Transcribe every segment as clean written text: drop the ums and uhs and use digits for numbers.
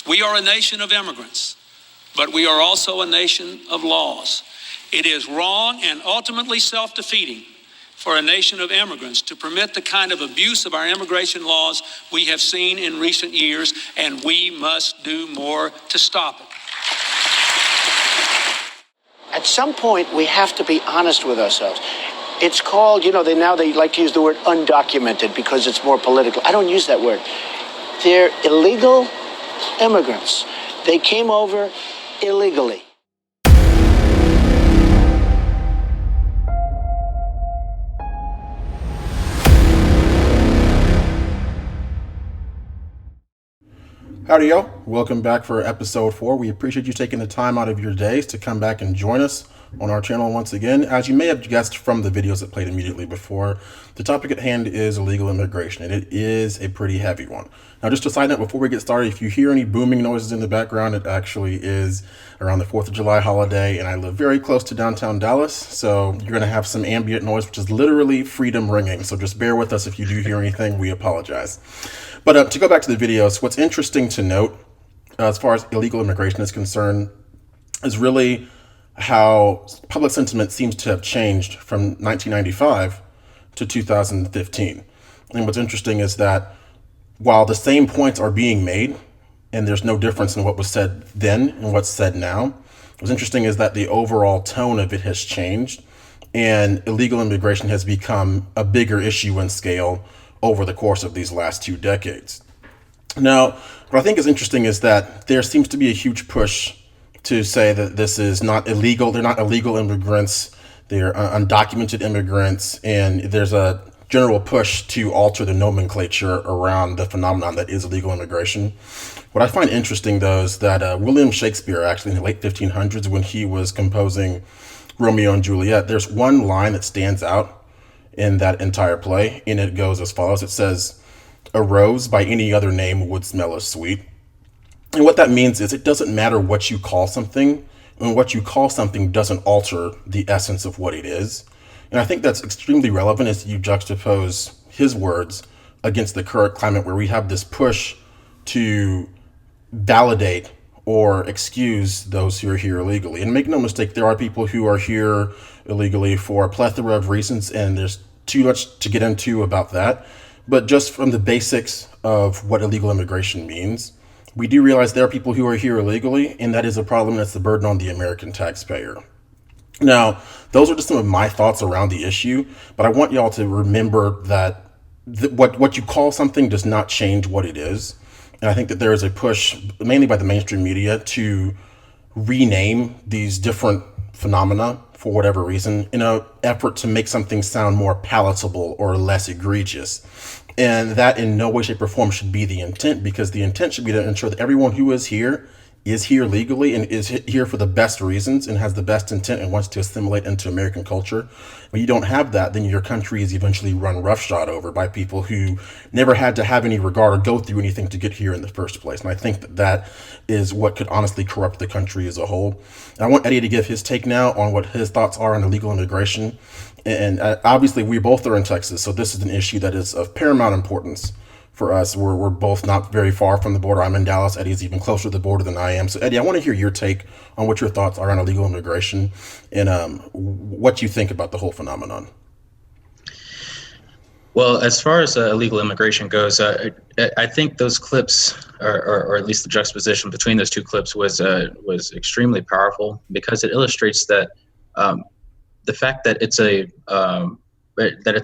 We are a nation of immigrants, but we are also a nation of laws. It is wrong and ultimately self-defeating for a nation of immigrants to permit the kind of abuse of our immigration laws we have seen in recent years, and we must do more to stop it. At some point, we have to be honest with ourselves. It's called, they like to use the word undocumented because it's more political. I don't use that word. They're illegal immigrants. They came over illegally. Howdy, y'all. Welcome back for episode 4. We appreciate you taking the time out of your days to come back and join us on our channel once again. As you may have guessed from the videos that played immediately before, the topic at hand is illegal immigration, and it is a pretty heavy one. Now, just a side note before we get started, if you hear any booming noises in the background, it actually is around the 4th of July holiday, and I live very close to downtown Dallas, so you're going to have some ambient noise, which is literally freedom ringing. So just bear with us if you do hear anything. We apologize. But to go back to the videos, what's interesting to note as far as illegal immigration is concerned is really how public sentiment seems to have changed from 1995 to 2015. And what's interesting is that while the same points are being made, and there's no difference in what was said then and what's said now, what's interesting is that the overall tone of it has changed, and illegal immigration has become a bigger issue in scale over the course of these last 2 decades. Now, what I think is interesting is that there seems to be a huge push to say that this is not illegal. They're not illegal immigrants. They're undocumented immigrants. And there's a general push to alter the nomenclature around the phenomenon that is illegal immigration. What I find interesting, though, is that William Shakespeare, actually in the late 1500s, when he was composing Romeo and Juliet, there's one line that stands out in that entire play, and it goes as follows. It says, "A rose by any other name would smell as sweet." And what that means is it doesn't matter what you call something, and what you call something doesn't alter the essence of what it is. And I think that's extremely relevant as you juxtapose his words against the current climate where we have this push to validate or excuse those who are here illegally. And make no mistake, there are people who are here illegally for a plethora of reasons, and there's too much to get into about that. But just from the basics of what illegal immigration means, we do realize there are people who are here illegally, and that is a problem. That's the burden on the American taxpayer. Now, those are just some of my thoughts around the issue, but I want y'all to remember that what you call something does not change what it is. And I think that there is a push, mainly by the mainstream media, to rename these different phenomena for whatever reason in an effort to make something sound more palatable or less egregious. And that in no way, shape, or form should be the intent, because the intent should be to ensure that everyone who is here legally and is here for the best reasons and has the best intent and wants to assimilate into American culture. When you don't have that, then your country is eventually run roughshod over by people who never had to have any regard or go through anything to get here in the first place. And I think that that is what could honestly corrupt the country as a whole. And I want Eddie to give his take now on what his thoughts are on illegal immigration. And obviously, we both are in Texas, so this is an issue that is of paramount importance for us. We're both not very far from the border. I'm in Dallas. Eddie's even closer to the border than I am. So, Eddie, I want to hear your take on what your thoughts are on illegal immigration and what you think about the whole phenomenon. Well, as far as illegal immigration goes, I think those clips, or at least the juxtaposition between those 2 clips, was extremely powerful, because it illustrates that the fact that it's a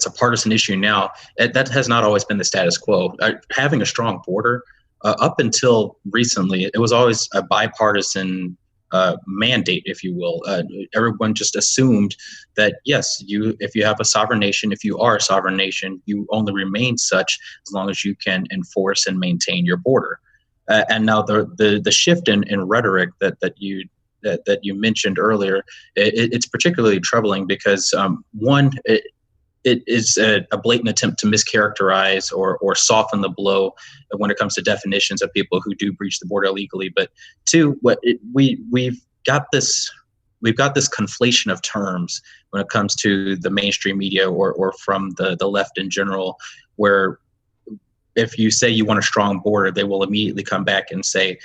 partisan issue now, that has not always been the status quo. Having a strong border, up until recently, it was always a bipartisan mandate, if you will. Everyone just assumed that, yes, if you have a sovereign nation, if you are a sovereign nation, you only remain such as long as you can enforce and maintain your border. And now the shift in rhetoric that you mentioned earlier, it's particularly troubling because one, it is a blatant attempt to mischaracterize or soften the blow when it comes to definitions of people who do breach the border illegally. But 2, we've got this conflation of terms when it comes to the mainstream media or from the left in general, where if you say you want a strong border, they will immediately come back and say,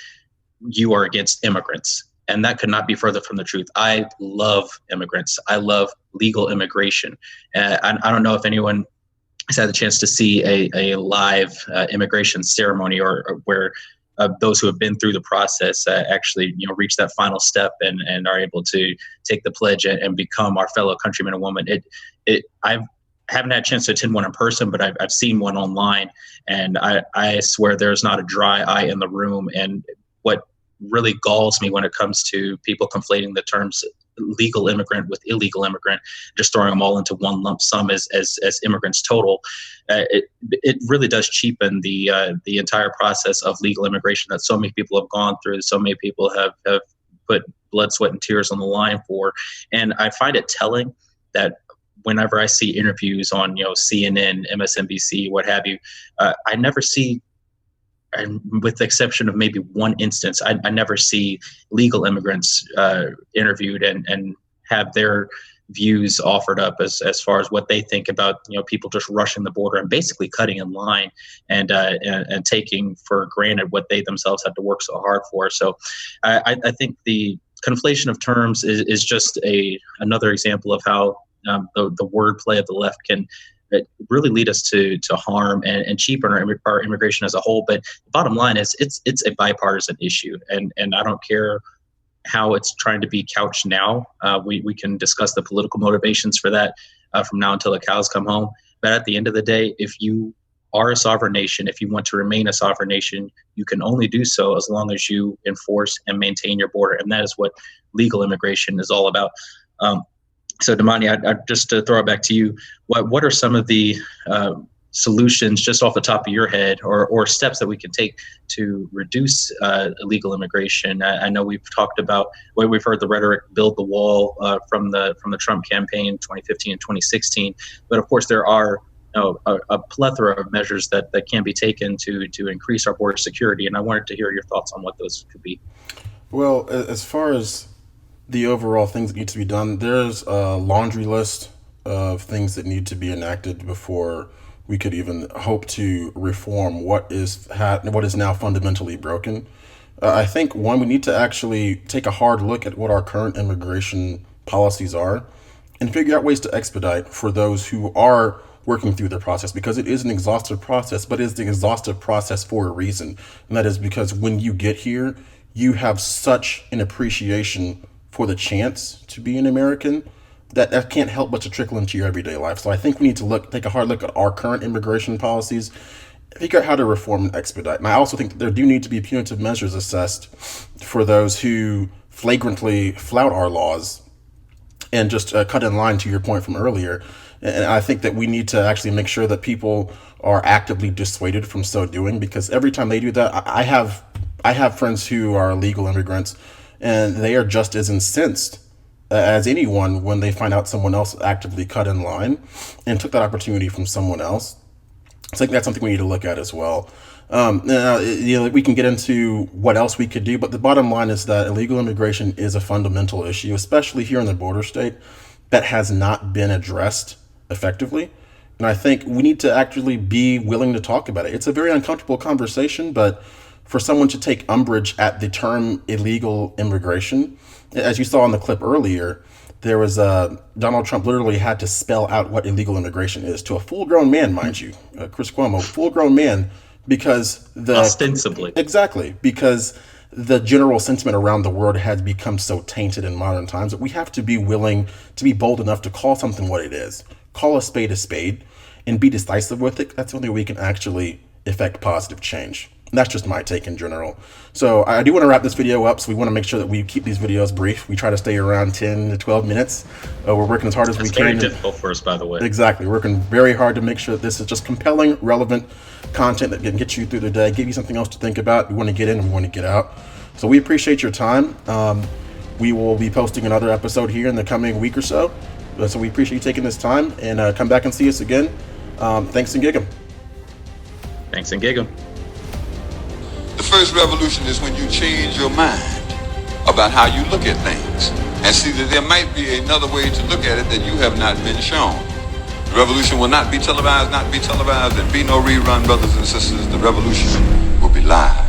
you are against immigrants. And that could not be further from the truth. I love immigrants. I love legal immigration. I don't know if anyone has had the chance to see a live immigration ceremony or where those who have been through the process actually, reach that final step and are able to take the pledge and become our fellow countrymen and women. I haven't had a chance to attend one in person, but I've seen one online, and I swear there's not a dry eye in the room. And what really galls me when it comes to people conflating the terms legal immigrant with illegal immigrant, just throwing them all into one lump sum as immigrants total, it really does cheapen the entire process of legal immigration that so many people have gone through, so many people have put blood, sweat, and tears on the line for. And I find it telling that whenever I see interviews on CNN, MSNBC, what have you, I never see, and with the exception of maybe one instance, I never see legal immigrants interviewed and have their views offered up as far as what they think about people just rushing the border and basically cutting in line and taking for granted what they themselves had to work so hard for. So I think the conflation of terms is just another example of how the wordplay of the left can really lead us to harm and cheapen our immigration as a whole. But the bottom line is it's a bipartisan issue, and I don't care how it's trying to be couched now. We can discuss the political motivations for that from now until the cows come home. But at the end of the day, if you are a sovereign nation, if you want to remain a sovereign nation, you can only do so as long as you enforce and maintain your border. And that is what legal immigration is all about. So Damani, I just to throw it back to you, what are some of the solutions just off the top of your head or steps that we can take to reduce illegal immigration? I know we've talked about, we've heard the rhetoric, build the wall from the Trump campaign 2015 and 2016. But of course, there are a plethora of measures that can be taken to increase our border security. And I wanted to hear your thoughts on what those could be. Well, as far as the overall things that need to be done, there's a laundry list of things that need to be enacted before we could even hope to reform what is now fundamentally broken. I think, one, we need to actually take a hard look at what our current immigration policies are and figure out ways to expedite for those who are working through the process, because it is an exhaustive process, but it is the exhaustive process for a reason. And that is because when you get here, you have such an appreciation for the chance to be an American that can't help but to trickle into your everyday life. So I think we need to take a hard look at our current immigration policies, figure out how to reform and expedite. And I also think that there do need to be punitive measures assessed for those who flagrantly flout our laws and just cut in line, to your point from earlier. And I think that we need to actually make sure that people are actively dissuaded from so doing, because every time they do that, I have friends who are illegal immigrants, and they are just as incensed as anyone when they find out someone else actively cut in line and took that opportunity from someone else. So I think that's something we need to look at as well. We can get into what else we could do, but the bottom line is that illegal immigration is a fundamental issue, especially here in the border state, that has not been addressed effectively. And I think we need to actually be willing to talk about it. It's a very uncomfortable conversation, but for someone to take umbrage at the term illegal immigration, as you saw in the clip earlier, there was Donald Trump literally had to spell out what illegal immigration is to a full-grown man, mind you, Chris Cuomo, full-grown man, because ostensibly, exactly, because the general sentiment around the world has become so tainted in modern times that we have to be willing to be bold enough to call something what it is, call a spade, and be decisive with it. That's the only way we can actually effect positive change. And that's just my take in general. So I do want to wrap this video up, so we want to make sure that we keep these videos brief. We try to stay around 10 to 12 minutes. We're working as hard as we can. It's very difficult for us, by the way. Exactly. We're working very hard to make sure that this is just compelling, relevant content that can get you through the day, give you something else to think about. We want to get in and we want to get out. So we appreciate your time. We will be posting another episode here in the coming week or so. So we appreciate you taking this time, and come back and see us again. Thanks and gig 'em. Thanks and gig 'em. The first revolution is when you change your mind about how you look at things and see that there might be another way to look at it that you have not been shown. The revolution will not be televised, and be no rerun, brothers and sisters. The revolution will be live.